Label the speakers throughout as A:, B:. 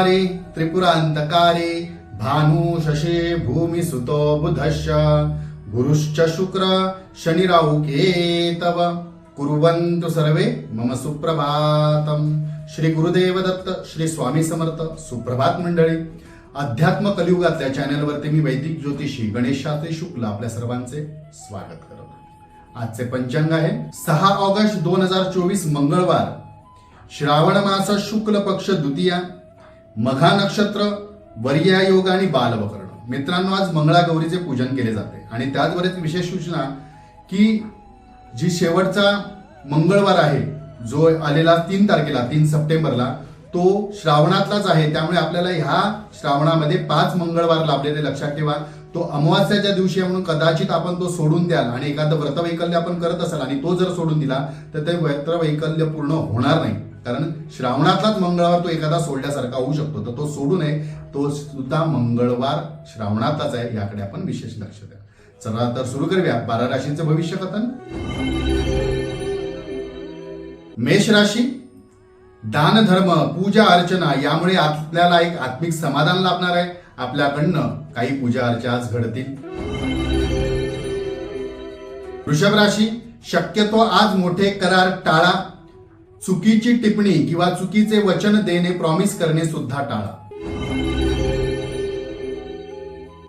A: संहारे त्रिपुरांतकारे भानु शशे भूमि सुतो बुधश्च गुरुश्च शुक्र शनि राहु केतव कुर्वन्तु सर्वे मम सुप्रभातम. श्री गुरुदेव दत्त, श्री स्वामी समर्थ. सुप्रभात मंडळी. अध्यात्म कलियुगातल्या चॅनलवरती मी वैदिक ज्योतिषी गणेश शास्त्री शुक्ल आपल्या सर्वांचे स्वागत करतो. आजचे पंचांग आहे 6 ऑगस्ट 2024 मंगळवार, श्रावण मास शुक्ल पक्ष द्वितीया, मघा नक्षत्र, वर्या योग आणि बालवकर्ण. मित्रांनो, आज मंगळागौरीचे पूजन केले जाते आणि त्याचबरोबर विशेष सूचना की जी शेवटचा मंगळवार आहे जो आलेला 3 तारखेला 3 सप्टेंबरला तो श्रावणातलाच आहे. त्यामुळे आपल्याला ह्या श्रावणामध्ये 5 मंगळवार लाभलेले लक्षात ठेवा. तो अमावास्याच्या दिवशी म्हणून कदाचित आपण तो सोडून द्याल आणि एखादं व्रतवैकल्य आपण करत असाल आणि तो जर सोडून दिला तर ते व्रतवैकल्य पूर्ण होणार नाही. कारण श्रावणातलाच मंगळवार तो एखादा सोडल्यासारखा होऊ शकतो, तर तो सोडू नये. तो सुद्धा मंगळवार श्रावणातलाच आहे, याकडे आपण विशेष लक्ष द्या. चला तर सुरू करूया 12 राशींचं भविष्य कथन. मेष राशी. दान धर्म, पूजा अर्चना यामुळे आपल्याला एक आत्मिक समाधान लाभणार आहे. आपल्याकडनं काही पूजा अर्चा आज घडतील. वृषभ राशी. शक्यतो आज मोठे करार टाळा. चुकीची टिप्पणी किंवा चुकीचे वचन देणे, प्रॉमिस करणे सुद्धा टाळा.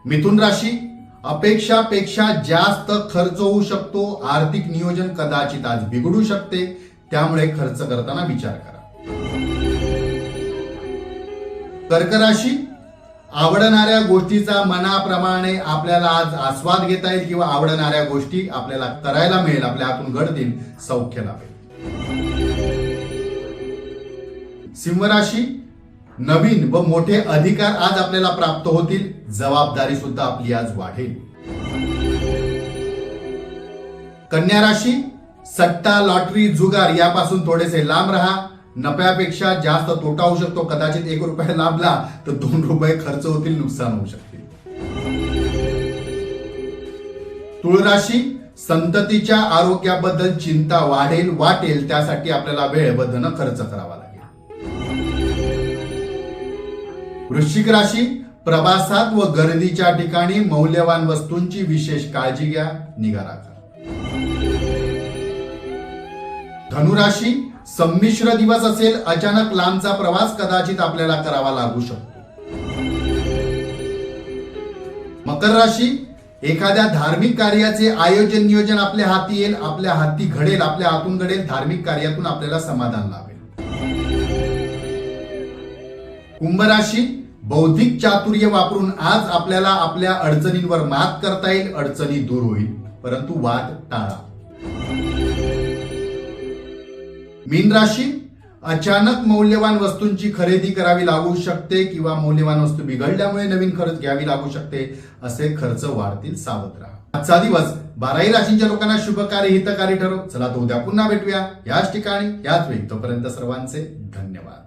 A: मिथुन राशी. अपेक्षापेक्षा जास्त खर्च होऊ शकतो. आर्थिक नियोजन कदाचित आज बिघडू शकते, त्यामुळे खर्च करताना विचार करा. कर्क राशी. आवडणाऱ्या गोष्टीचा मनाप्रमाणे आपल्याला आज आस्वाद घेता येईल किंवा आवडणाऱ्या गोष्टी आपल्याला करायला मिळेल, आपल्या हातून घडतील, सौख्य लाभेल. सिंह राशी. नवीन व मोठे अधिकार आज आपल्याला प्राप्त होतील. जबाबदारी सुद्धा आपली आज वाढेल. कन्या राशी. सट्टा, लॉटरी, जुगार यापासून थोडेसे लांब राहा. नफ्यापेक्षा जास्त तोटा होऊ शकतो. कदाचित 1 रुपया लाभला तर 2 रुपये खर्च होतील, नुकसान होऊ शकते. तुळ राशी. संततीच्या आरोग्याबद्दल चिंता वाटेल त्यासाठी आपल्याला वेळ व धन खर्च करावा लागेल. वृश्चिक राशी. प्रवासात व गर्दीच्या ठिकाणी मौल्यवान वस्तूंची विशेष काळजी घ्या, निगा राखा. धनुराशी. संमिश्र दिवस असेल. अचानक लांबचा प्रवास कदाचित आपल्याला करावा लागू शकतो. मकर राशी. एखाद्या धार्मिक कार्याचे आयोजन नियोजन आपल्या हाती येईल, आपल्या हाती घडेल, आपल्या हातून घडेल. धार्मिक कार्यातून आपल्याला समाधान लाभेल. कुंभ राशी. बौद्धिक चातुर्य वापरून आज आपल्याला आपल्या अडचणींवर मात करता येईल. अडचणी दूर होईल, परंतु वाद टाळा. मीन राशी. अचानक मौल्यवान वस्तूंची खरेदी करावी लागू शकते किंवा मौल्यवान वस्तू बिघडल्यामुळे नवीन खर्च घ्यावी लागू शकते. असे खर्च वाढतील, सावध राहा. आजचा दिवस 12 राशींच्या लोकांना शुभकारी हितकारी ठरो. चला तर उद्या पुन्हा भेटूया याच ठिकाणी याच वेळी. तोपर्यंत सर्वांचे धन्यवाद.